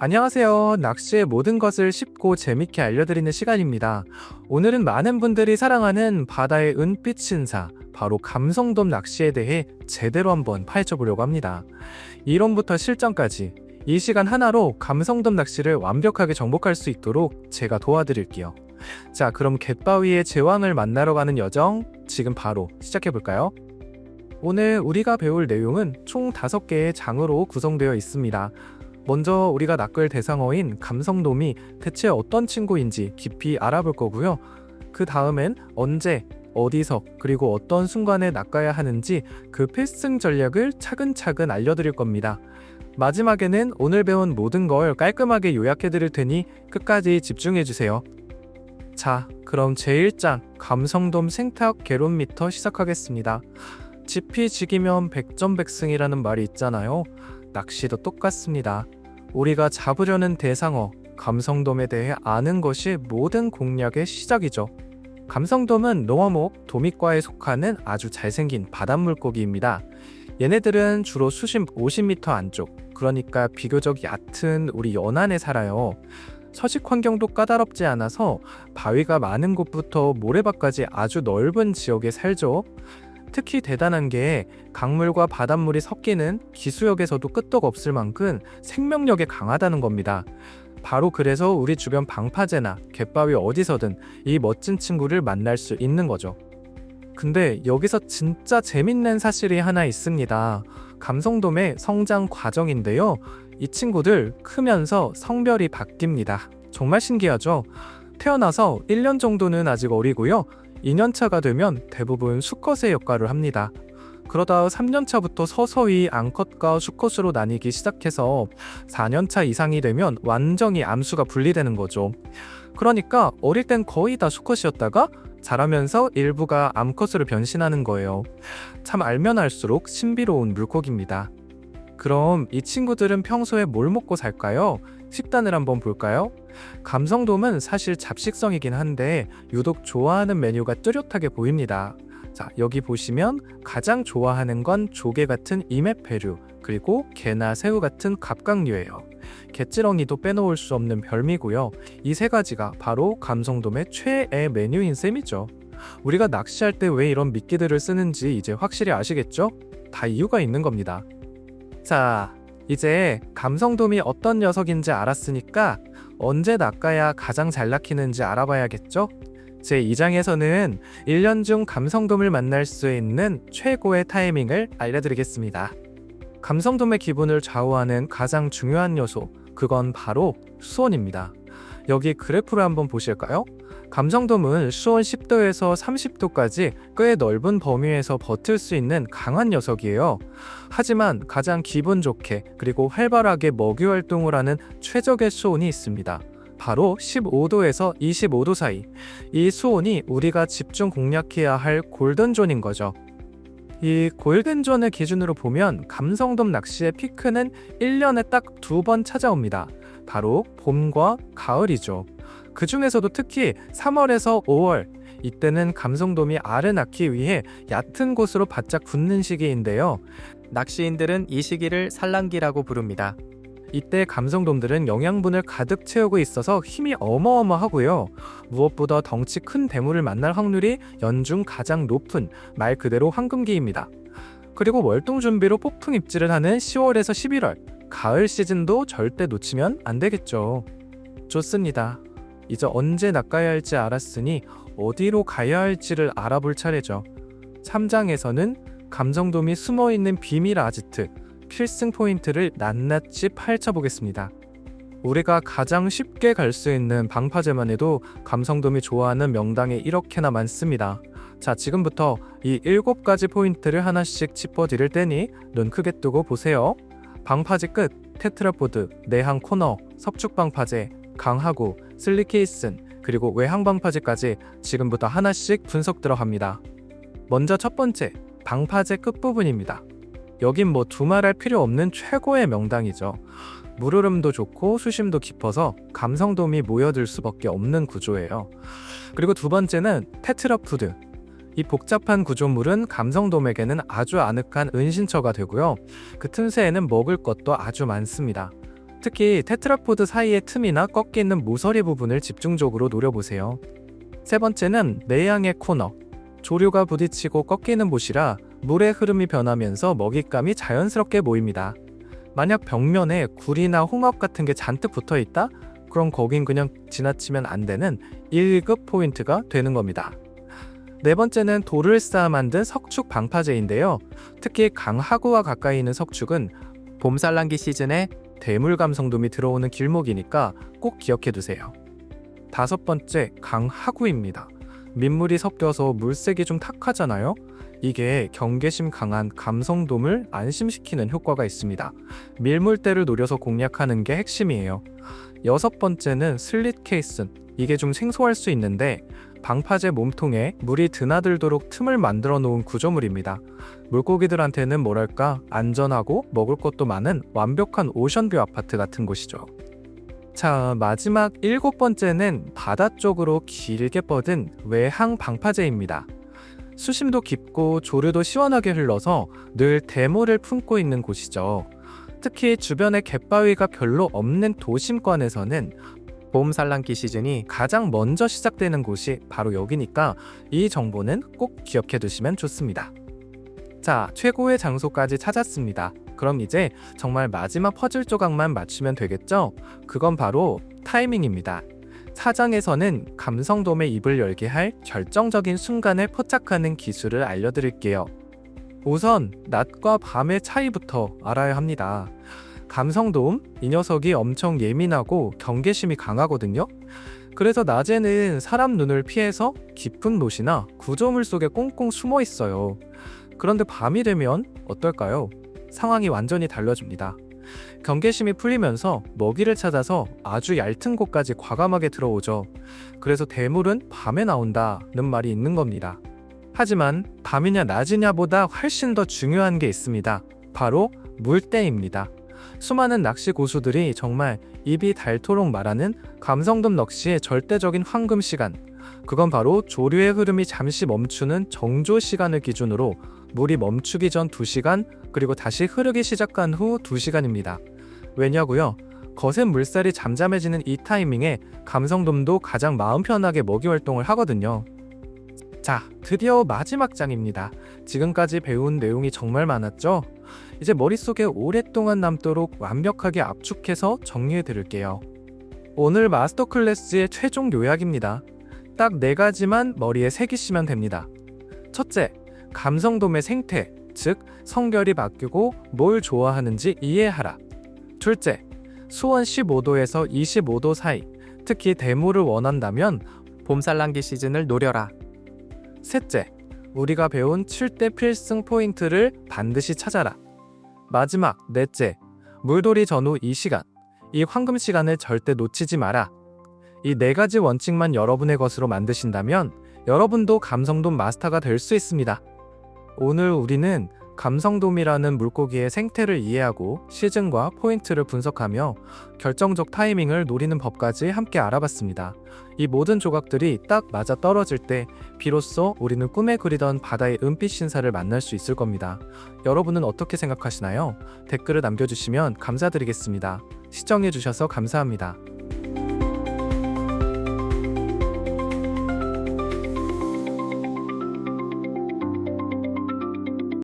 안녕하세요. 낚시의 모든 것을 쉽고 재밌게 알려드리는 시간입니다. 오늘은 많은 분들이 사랑하는 바다의 은빛 신사, 바로 감성돔 낚시에 대해 제대로 한번 파헤쳐보려고 합니다. 이론부터 실전까지 이 시간 하나로 감성돔 낚시를 완벽하게 정복할 수 있도록 제가 도와드릴게요. 자, 그럼 갯바위의 제왕을 만나러 가는 여정 지금 바로 시작해볼까요? 오늘 우리가 배울 내용은 총 5개의 장으로 구성되어 있습니다. 먼저 우리가 낚을 대상어인 감성돔이 대체 어떤 친구인지 깊이 알아볼 거고요. 그 다음엔 언제, 어디서, 그리고 어떤 순간에 낚아야 하는지 그 필승 전략을 차근차근 알려드릴 겁니다. 마지막에는 오늘 배운 모든 걸 깔끔하게 요약해 드릴 테니 끝까지 집중해 주세요. 자, 그럼 제1장 감성돔 생태학 개론미터 시작하겠습니다. 지피 지기면 백전백승이라는 말이 있잖아요. 낚시도 똑같습니다. 우리가 잡으려는 대상어, 감성돔에 대해 아는 것이 모든 공략의 시작이죠. 감성돔은 농어목, 도미과에 속하는 아주 잘생긴 바닷물고기입니다. 얘네들은 주로 수심 50m 안쪽, 그러니까 비교적 얕은 우리 연안에 살아요. 서식 환경도 까다롭지 않아서 바위가 많은 곳부터 모래밭까지 아주 넓은 지역에 살죠. 특히 대단한 게 강물과 바닷물이 섞이는 기수역에서도 끄떡 없을 만큼 생명력이 강하다는 겁니다. 바로 그래서 우리 주변 방파제나 갯바위 어디서든 이 멋진 친구를 만날 수 있는 거죠. 근데 여기서 진짜 재밌는 사실이 하나 있습니다. 감성돔의 성장 과정인데요. 이 친구들 크면서 성별이 바뀝니다. 정말 신기하죠? 태어나서 1년 정도는 아직 어리고요. 2년차가 되면 대부분 수컷의 역할을 합니다. 그러다 3년차부터 서서히 암컷과 수컷으로 나뉘기 시작해서 4년차 이상이 되면 완전히 암수가 분리되는 거죠. 그러니까 어릴 땐 거의 다 수컷이었다가 자라면서 일부가 암컷으로 변신하는 거예요. 참 알면 알수록 신비로운 물고기입니다. 그럼 이 친구들은 평소에 뭘 먹고 살까요? 식단을 한번 볼까요? 감성돔은 사실 잡식성이긴 한데 유독 좋아하는 메뉴가 뚜렷하게 보입니다. 자, 여기 보시면 가장 좋아하는 건 조개 같은 이메페류, 그리고 게나 새우 같은 갑각류예요. 갯지렁이도 빼놓을 수 없는 별미고요. 이 세 가지가 바로 감성돔의 최애 메뉴인 셈이죠. 우리가 낚시할 때 왜 이런 미끼들을 쓰는지 이제 확실히 아시겠죠? 다 이유가 있는 겁니다. 자, 이제 감성돔이 어떤 녀석인지 알았으니까 언제 낚아야 가장 잘 낚이는지 알아봐야겠죠? 제2장에서는 1년 중 감성돔을 만날 수 있는 최고의 타이밍을 알려드리겠습니다. 감성돔의 기분을 좌우하는 가장 중요한 요소, 그건 바로 수온입니다. 여기 그래프를 한번 보실까요? 감성돔은 수온 10도에서 30도까지 꽤 넓은 범위에서 버틸 수 있는 강한 녀석이에요. 하지만 가장 기분 좋게 그리고 활발하게 먹이 활동을 하는 최적의 수온이 있습니다. 바로 15도에서 25도 사이. 이 수온이 우리가 집중 공략해야 할 골든존인 거죠. 이 골든존을 기준으로 보면 감성돔 낚시의 피크는 1년에 딱 2번 찾아옵니다. 바로 봄과 가을이죠. 그 중에서도 특히 3월에서 5월, 이때는 감성돔이 알을 낳기 위해 얕은 곳으로 바짝 붙는 시기인데요. 낚시인들은 이 시기를 산란기라고 부릅니다. 이때 감성돔들은 영양분을 가득 채우고 있어서 힘이 어마어마하고요. 무엇보다 덩치 큰 대물을 만날 확률이 연중 가장 높은 말 그대로 황금기입니다. 그리고 월동 준비로 폭풍 입질을 하는 10월에서 11월, 가을 시즌도 절대 놓치면 안 되겠죠. 좋습니다. 이제 언제 낚아야 할지 알았으니 어디로 가야 할지를 알아볼 차례죠. 3장에서는 감성돔이 숨어있는 비밀 아지트, 필승 포인트를 낱낱이 파헤쳐보겠습니다. 우리가 가장 쉽게 갈 수 있는 방파제만 해도 감성돔이 좋아하는 명당이 이렇게나 많습니다. 자, 지금부터 이 7가지 포인트를 하나씩 짚어드릴 테니 눈 크게 뜨고 보세요. 방파제 끝, 테트라포드, 내항 코너, 석축방파제, 강하구, 슬리케이슨, 그리고 외항방파제까지 지금부터 하나씩 분석 들어갑니다. 먼저 첫 번째, 방파제 끝부분입니다. 여긴 뭐 두말할 필요 없는 최고의 명당이죠. 물흐름도 좋고 수심도 깊어서 감성돔이 모여들 수밖에 없는 구조예요. 그리고 두 번째는 테트라푸드. 이 복잡한 구조물은 감성돔에게는 아주 아늑한 은신처가 되고요. 그 틈새에는 먹을 것도 아주 많습니다. 특히 테트라포드 사이의 틈이나 꺾여 있는 모서리 부분을 집중적으로 노려보세요. 세 번째는 내양의 코너. 조류가 부딪히고 꺾이는 곳이라 물의 흐름이 변하면서 먹잇감이 자연스럽게 모입니다. 만약 벽면에 굴이나 홍합 같은 게 잔뜩 붙어 있다? 그럼 거긴 그냥 지나치면 안 되는 1급 포인트가 되는 겁니다. 네 번째는 돌을 쌓아 만든 석축 방파제인데요. 특히 강하구와 가까이 있는 석축은 봄산란기 시즌에 대물 감성돔이 들어오는 길목이니까 꼭 기억해 두세요. 다섯 번째, 강하구입니다. 민물이 섞여서 물색이 좀 탁하잖아요. 이게 경계심 강한 감성돔을 안심시키는 효과가 있습니다. 밀물대를 노려서 공략하는 게 핵심이에요. 여섯 번째는 슬릿 케이슨. 이게 좀 생소할 수 있는데 방파제 몸통에 물이 드나들도록 틈을 만들어 놓은 구조물입니다. 물고기들한테는 뭐랄까 안전하고 먹을 것도 많은 완벽한 오션뷰 아파트 같은 곳이죠. 자, 마지막 일곱 번째는 바다 쪽으로 길게 뻗은 외항 방파제입니다. 수심도 깊고 조류도 시원하게 흘러서 늘 대모를 품고 있는 곳이죠. 특히 주변에 갯바위가 별로 없는 도심권에서는 봄 산란기 시즌이 가장 먼저 시작되는 곳이 바로 여기니까 이 정보는 꼭 기억해 두시면 좋습니다. 자, 최고의 장소까지 찾았습니다. 그럼 이제 정말 마지막 퍼즐 조각만 맞추면 되겠죠? 그건 바로 타이밍입니다. 사장에서는 감성돔의 입을 열게 할 결정적인 순간을 포착하는 기술을 알려드릴게요. 우선 낮과 밤의 차이부터 알아야 합니다. 감성돔, 이 녀석이 엄청 예민하고 경계심이 강하거든요. 그래서 낮에는 사람 눈을 피해서 깊은 못이나 구조물 속에 꽁꽁 숨어 있어요. 그런데 밤이 되면 어떨까요? 상황이 완전히 달라집니다. 경계심이 풀리면서 먹이를 찾아서 아주 얇은 곳까지 과감하게 들어오죠. 그래서 대물은 밤에 나온다는 말이 있는 겁니다. 하지만 밤이냐 낮이냐보다 훨씬 더 중요한 게 있습니다. 바로 물때입니다. 수많은 낚시 고수들이 정말 입이 닳도록 말하는 감성돔 낚시의 절대적인 황금 시간, 그건 바로 조류의 흐름이 잠시 멈추는 정조 시간을 기준으로 물이 멈추기 전 2시간, 그리고 다시 흐르기 시작한 후 2시간입니다. 왜냐고요? 거센 물살이 잠잠해지는 이 타이밍에 감성돔도 가장 마음 편하게 먹이 활동을 하거든요. 자, 드디어 마지막 장입니다. 지금까지 배운 내용이 정말 많았죠? 이제 머릿속에 오랫동안 남도록 완벽하게 압축해서 정리해 드릴게요. 오늘 마스터 클래스의 최종 요약입니다. 딱 4가지만 머리에 새기시면 됩니다. 첫째, 감성돔의 생태, 즉 성별이 바뀌고 뭘 좋아하는지 이해하라. 둘째, 수온 15도에서 25도 사이, 특히 대모를 원한다면 봄산란기 시즌을 노려라. 셋째, 우리가 배운 7대 필승 포인트를 반드시 찾아라. 마지막, 넷째, 물돌이 전후 2시간, 이 황금 시간을 절대 놓치지 마라. 이 4가지 원칙만 여러분의 것으로 만드신다면 여러분도 감성돔 마스터가 될 수 있습니다. 오늘 우리는 감성돔이라는 물고기의 생태를 이해하고 시즌과 포인트를 분석하며 결정적 타이밍을 노리는 법까지 함께 알아봤습니다. 이 모든 조각들이 딱 맞아 떨어질 때 비로소 우리는 꿈에 그리던 바다의 은빛 신사를 만날 수 있을 겁니다. 여러분은 어떻게 생각하시나요? 댓글을 남겨주시면 감사드리겠습니다. 시청해주셔서 감사합니다.